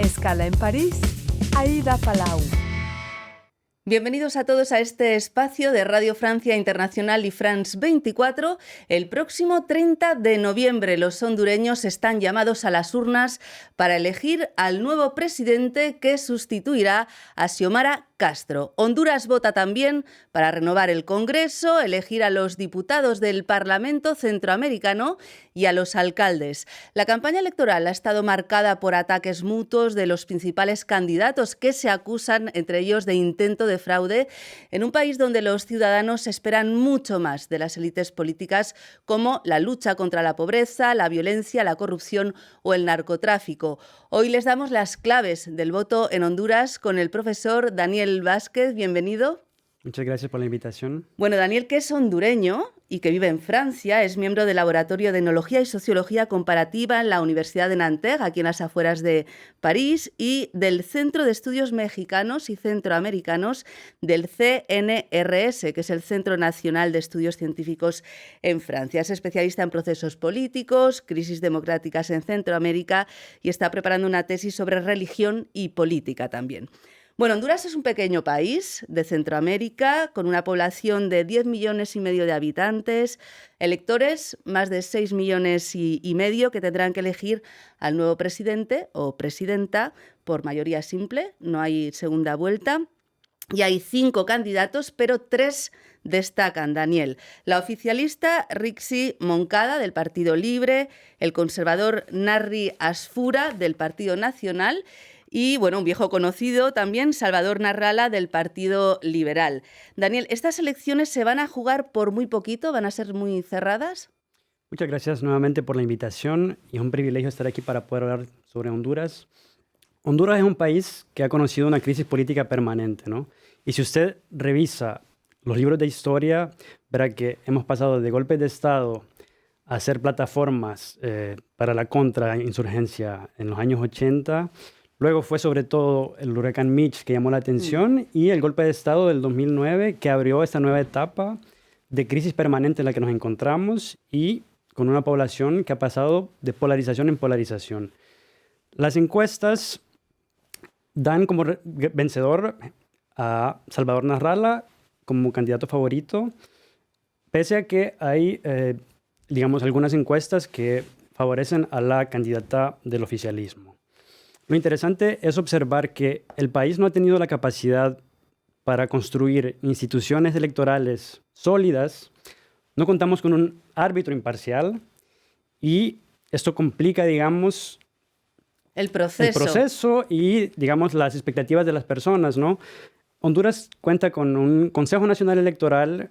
Escala en París, Aida Palau. Bienvenidos a todos a este espacio de Radio Francia Internacional y France 24. El próximo 30 de noviembre los hondureños están llamados a las urnas para elegir al nuevo presidente que sustituirá a Xiomara Castro. Honduras vota también para renovar el Congreso, elegir a los diputados del Parlamento Centroamericano y a los alcaldes. La campaña electoral ha estado marcada por ataques mutuos de los principales candidatos que se acusan entre ellos de intento de fraude en un país donde los ciudadanos esperan mucho más de las élites políticas, como la lucha contra la pobreza, la violencia, la corrupción o el narcotráfico. Hoy les damos las claves del voto en Honduras con el profesor Daniel Vázquez. Bienvenido. Muchas gracias por la invitación. Bueno, Daniel, que es hondureño y que vive en Francia, es miembro del Laboratorio de Enología y Sociología Comparativa en la Universidad de Nanterre, aquí en las afueras de París, y del Centro de Estudios Mexicanos y Centroamericanos del CNRS, que es el Centro Nacional de Estudios Científicos en Francia. Es especialista en procesos políticos, crisis democráticas en Centroamérica y está preparando una tesis sobre religión y política también. Bueno, Honduras es un pequeño país de Centroamérica con una población de 10,5 millones de habitantes, electores más de 6,5 millones que tendrán que elegir al nuevo presidente o presidenta por mayoría simple, no hay segunda vuelta. Y hay 5 candidatos, pero 3 destacan, Daniel. La oficialista Rixi Moncada, del Partido Libre, el conservador Narri Asfura, del Partido Nacional, y, bueno, un viejo conocido también, Salvador Narrala, del Partido Liberal. Daniel, ¿estas elecciones se van a jugar por muy poquito? ¿Van a ser muy cerradas? Muchas gracias nuevamente por la invitación y es un privilegio estar aquí para poder hablar sobre Honduras. Honduras es un país que ha conocido una crisis política permanente, ¿no? Y si usted revisa los libros de historia, verá que hemos pasado de golpes de Estado a hacer plataformas para la contrainsurgencia en los años 80. Luego fue sobre todo el huracán Mitch que llamó la atención y el golpe de Estado del 2009 que abrió esta nueva etapa de crisis permanente en la que nos encontramos y con una población que ha pasado de polarización en polarización. Las encuestas dan como vencedor a Salvador Narrala como candidato favorito, pese a que hay, algunas encuestas que favorecen a la candidata del oficialismo. Lo interesante es observar que el país no ha tenido la capacidad para construir instituciones electorales sólidas, no contamos con un árbitro imparcial y esto complica, digamos, el proceso y, digamos, las expectativas de las personas, ¿no? Honduras cuenta con un Consejo Nacional Electoral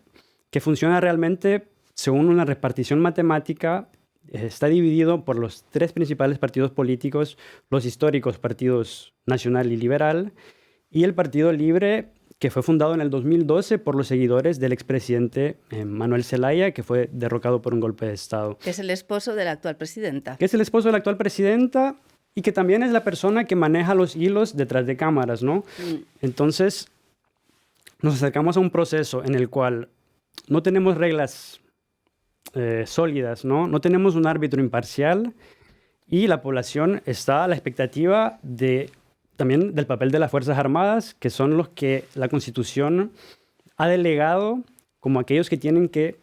que funciona realmente según una repartición matemática. Está dividido por los 3 principales partidos políticos, los históricos partidos Nacional y Liberal, y el Partido Libre, que fue fundado en el 2012 por los seguidores del expresidente Manuel Zelaya, que fue derrocado por un golpe de Estado. Que es el esposo de la actual presidenta. Que es el esposo de la actual presidenta y que también es la persona que maneja los hilos detrás de cámaras, ¿no? Entonces, nos acercamos a un proceso en el cual no tenemos reglas sólidas, ¿no? No tenemos un árbitro imparcial y la población está a la expectativa también del papel de las Fuerzas Armadas, que son los que la Constitución ha delegado como aquellos que tienen que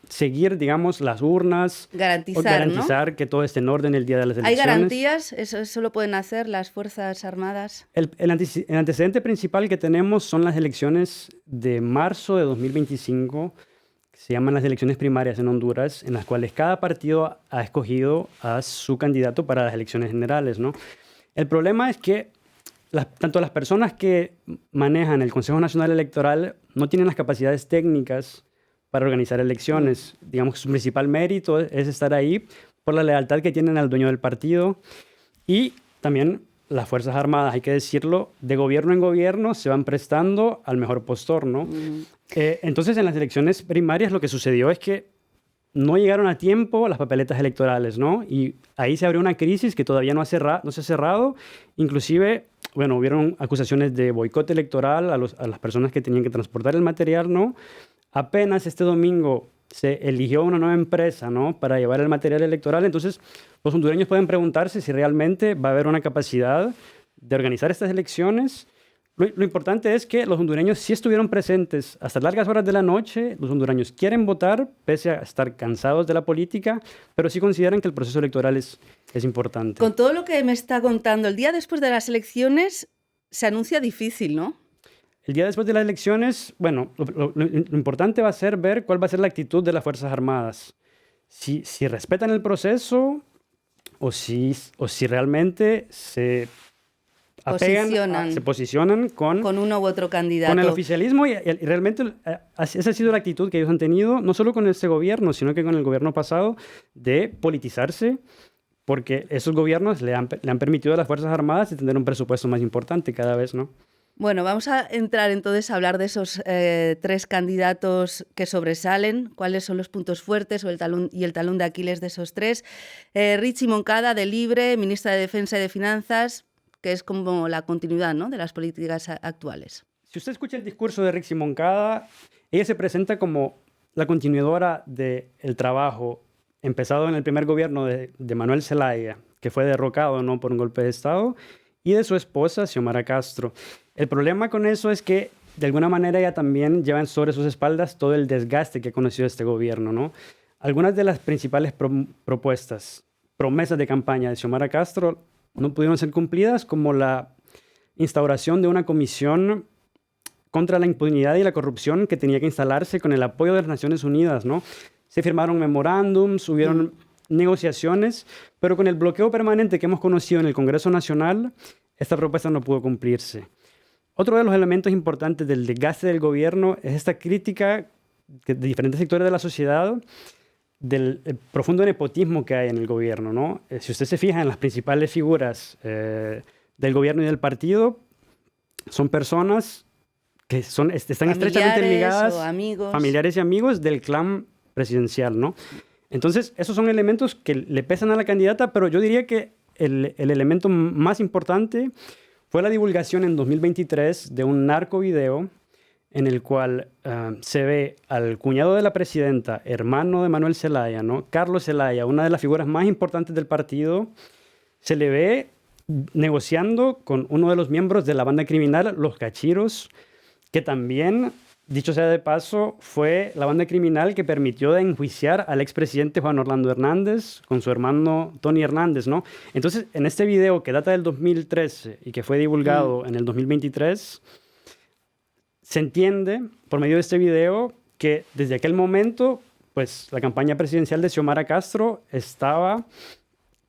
seguir, digamos, las urnas, garantizar, ¿no?, que todo esté en orden el día de las elecciones. ¿Hay garantías? ¿Eso lo pueden hacer las Fuerzas Armadas? El antecedente principal que tenemos son las elecciones de marzo de 2025, se llaman las elecciones primarias en Honduras, en las cuales cada partido ha escogido a su candidato para las elecciones generales, ¿no? El problema es que tanto las personas que manejan el Consejo Nacional Electoral no tienen las capacidades técnicas para organizar elecciones. Digamos que su principal mérito es estar ahí por la lealtad que tienen al dueño del partido y también las Fuerzas Armadas, hay que decirlo, de gobierno en gobierno se van prestando al mejor postor, ¿no? Entonces, en las elecciones primarias lo que sucedió es que no llegaron a tiempo las papeletas electorales, ¿no? Y ahí se abrió una crisis que todavía no se ha cerrado. Inclusive, bueno, hubieron acusaciones de boicot electoral a las personas que tenían que transportar el material, ¿no? Apenas este domingo se eligió una nueva empresa, ¿no?, para llevar el material electoral. Entonces, los hondureños pueden preguntarse si realmente va a haber una capacidad de organizar estas elecciones. Lo importante es que los hondureños sí estuvieron presentes hasta largas horas de la noche. Los hondureños quieren votar, pese a estar cansados de la política, pero sí consideran que el proceso electoral es importante. Con todo lo que me está contando, el día después de las elecciones se anuncia difícil, ¿no? El día después de las elecciones, bueno, lo importante va a ser ver cuál va a ser la actitud de las Fuerzas Armadas. Si respetan el proceso o si realmente se se posicionan con uno u otro candidato. Con el oficialismo y realmente esa ha sido la actitud que ellos han tenido, no solo con este gobierno, sino que con el gobierno pasado, de politizarse, porque esos gobiernos le han permitido a las Fuerzas Armadas tener un presupuesto más importante cada vez, ¿no? Bueno, vamos a entrar entonces a hablar de esos 3 candidatos que sobresalen, cuáles son los puntos fuertes o el talón de Aquiles de esos 3. Richie Moncada, de Libre, ministra de Defensa y de Finanzas, que es como la continuidad, ¿no?, de las políticas actuales. Si usted escucha el discurso de Richie Moncada, ella se presenta como la continuadora del trabajo empezado en el primer gobierno de Manuel Zelaya, que fue derrocado, ¿no?, por un golpe de Estado, y de su esposa, Xiomara Castro. El problema con eso es que, de alguna manera, ella también lleva sobre sus espaldas todo el desgaste que ha conocido este gobierno, ¿no? Algunas de las principales promesas de campaña de Xiomara Castro no pudieron ser cumplidas, como la instauración de una comisión contra la impunidad y la corrupción que tenía que instalarse con el apoyo de las Naciones Unidas, ¿no? Se firmaron memorándums, hubieron negociaciones, pero con el bloqueo permanente que hemos conocido en el Congreso Nacional, esta propuesta no pudo cumplirse. Otro de los elementos importantes del desgaste del gobierno es esta crítica de diferentes sectores de la sociedad del profundo nepotismo que hay en el gobierno, ¿no? Si usted se fija en las principales figuras del gobierno y del partido, son personas que están estrechamente ligadas, familiares y amigos del clan presidencial, ¿no? Entonces, esos son elementos que le pesan a la candidata, pero yo diría que el elemento más importante fue la divulgación en 2023 de un narcovideo en el cual se ve al cuñado de la presidenta, hermano de Manuel Zelaya, ¿no?, Carlos Zelaya, una de las figuras más importantes del partido, se le ve negociando con uno de los miembros de la banda criminal, Los Cachiros, que también, dicho sea de paso, fue la banda criminal que permitió de enjuiciar al expresidente Juan Orlando Hernández con su hermano Tony Hernández, ¿no? Entonces, en este video que data del 2013 y que fue divulgado en el 2023, se entiende, por medio de este video, que desde aquel momento, pues, la campaña presidencial de Xiomara Castro estaba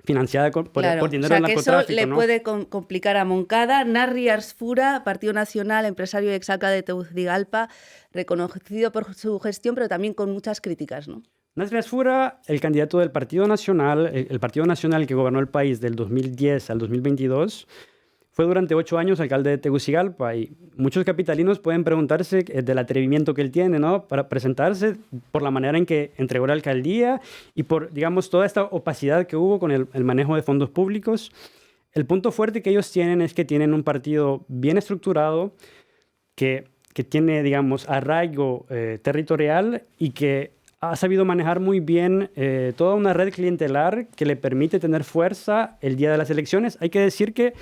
financiada por dinero del narcotráfico. Eso le puede complicar a Moncada. Narri Arzfura, Partido Nacional, empresario y exalcalde de Tegucigalpa, reconocido por su gestión, pero también con muchas críticas, ¿no? Narri Arzfura, el candidato del Partido Nacional, el Partido Nacional que gobernó el país del 2010 al 2022, fue durante 8 años alcalde de Tegucigalpa, y muchos capitalinos pueden preguntarse del atrevimiento que él tiene, ¿no?, para presentarse, por la manera en que entregó la alcaldía y por, digamos, toda esta opacidad que hubo con el manejo de fondos públicos. El punto fuerte que ellos tienen es que tienen un partido bien estructurado, que tiene, digamos, arraigo territorial y que ha sabido manejar muy bien toda una red clientelar que le permite tener fuerza el día de las elecciones. Hay que decir que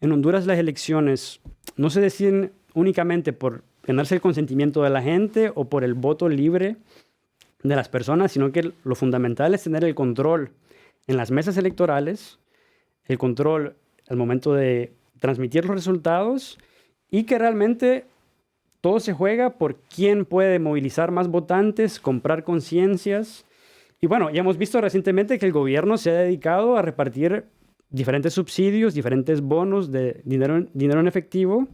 en Honduras las elecciones no se deciden únicamente por ganarse el consentimiento de la gente o por el voto libre de las personas, sino que lo fundamental es tener el control en las mesas electorales, el control al momento de transmitir los resultados, y que realmente todo se juega por quién puede movilizar más votantes, comprar conciencias. Y bueno, ya hemos visto recientemente que el gobierno se ha dedicado a repartir diferentes subsidios, diferentes bonos de dinero en efectivo,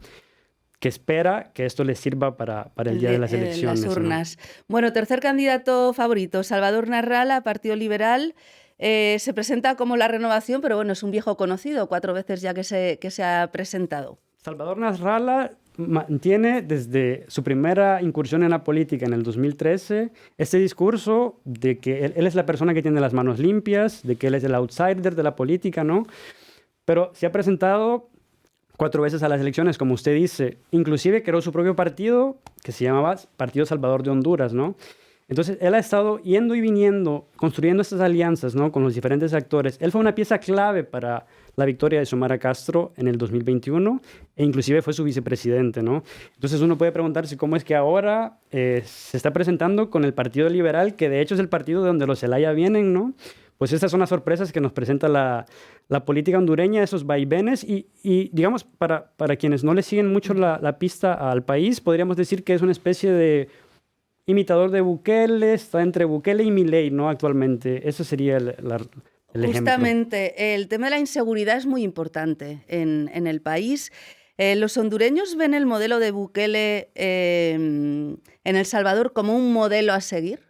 que espera que esto les sirva para el día de las elecciones. Las urnas. ¿No? Bueno, tercer candidato favorito, Salvador Narrala, Partido Liberal. Se presenta como la renovación, pero bueno, es un viejo conocido, 4 veces ya que se ha presentado. Salvador Narrala mantiene desde su primera incursión en la política en el 2013 este discurso de que él es la persona que tiene las manos limpias, de que él es el outsider de la política, ¿no? Pero se ha presentado 4 veces a las elecciones, como usted dice. Inclusive creó su propio partido, que se llamaba Partido Salvador de Honduras, ¿no? Entonces, él ha estado yendo y viniendo, construyendo estas alianzas, ¿no?, con los diferentes actores. Él fue una pieza clave para la victoria de Xiomara Castro en el 2021 e inclusive fue su vicepresidente, ¿no? Entonces, uno puede preguntarse cómo es que ahora se está presentando con el Partido Liberal, que de hecho es el partido de donde los Zelaya vienen, ¿no? Pues estas son las sorpresas que nos presenta la política hondureña, esos vaivenes y digamos, para quienes no le siguen mucho la pista al país, podríamos decir que es una especie de imitador de Bukele, está entre Bukele y Milei, ¿no? Actualmente. Eso sería el ejemplo. Justamente, el tema de la inseguridad es muy importante en el país. ¿Los hondureños ven el modelo de Bukele en El Salvador como un modelo a seguir?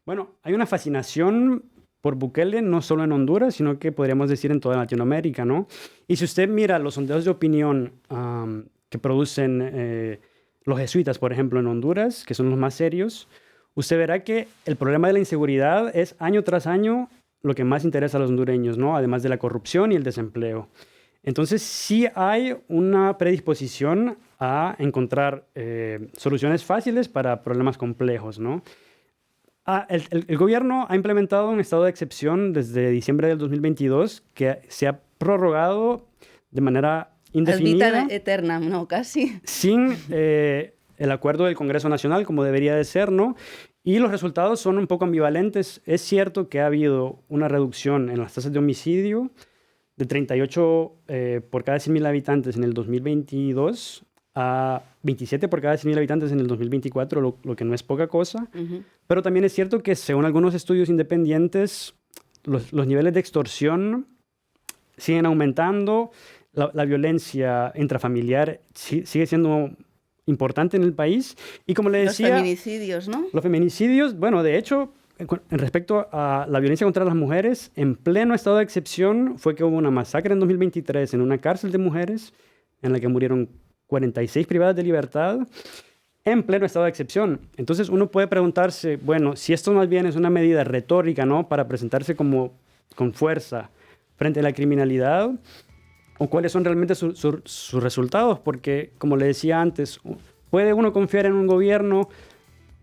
Bueno, hay una fascinación por Bukele, no solo en Honduras, sino que podríamos decir en toda Latinoamérica, ¿no? Y si usted mira los sondeos de opinión que producen los jesuitas, por ejemplo, en Honduras, que son los más serios, usted verá que el problema de la inseguridad es año tras año lo que más interesa a los hondureños, ¿no? Además de la corrupción y el desempleo. Entonces, sí hay una predisposición a encontrar soluciones fáciles para problemas complejos, ¿no? El gobierno ha implementado un estado de excepción desde diciembre del 2022 que se ha prorrogado de manera indefinida. Ad vitam aeternam, ¿no? Casi. Sin el acuerdo del Congreso Nacional, como debería de ser, ¿no? Y los resultados son un poco ambivalentes. Es cierto que ha habido una reducción en las tasas de homicidio de 38 por cada 100.000 habitantes en el 2022 a 27 por cada 100.000 habitantes en el 2024, lo que no es poca cosa. Uh-huh. Pero también es cierto que, según algunos estudios independientes, los niveles de extorsión siguen aumentando. La violencia intrafamiliar sigue siendo importante en el país. Y como le decía... Los feminicidios, ¿no? Los feminicidios, bueno, de hecho, en respecto a la violencia contra las mujeres, en pleno estado de excepción fue que hubo una masacre en 2023 en una cárcel de mujeres en la que murieron 46 privadas de libertad en pleno estado de excepción. Entonces uno puede preguntarse, bueno, si esto más bien es una medida retórica, ¿no?, para presentarse como con fuerza frente a la criminalidad, o cuáles son realmente sus resultados, porque, como le decía antes, puede uno confiar en un gobierno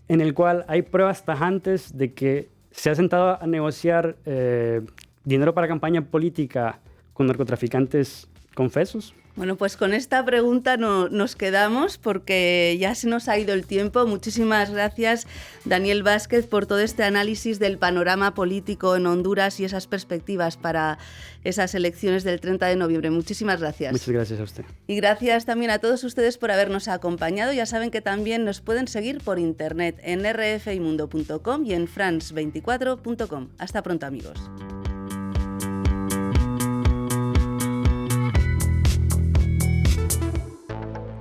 en el cual hay pruebas tajantes de que se ha sentado a negociar dinero para campaña política con narcotraficantes confesos. Bueno, pues con esta pregunta nos quedamos porque ya se nos ha ido el tiempo. Muchísimas gracias, Daniel Vázquez, por todo este análisis del panorama político en Honduras y esas perspectivas para esas elecciones del 30 de noviembre. Muchísimas gracias. Muchas gracias a usted. Y gracias también a todos ustedes por habernos acompañado. Ya saben que también nos pueden seguir por internet en rfimundo.com y en france24.com. Hasta pronto, amigos.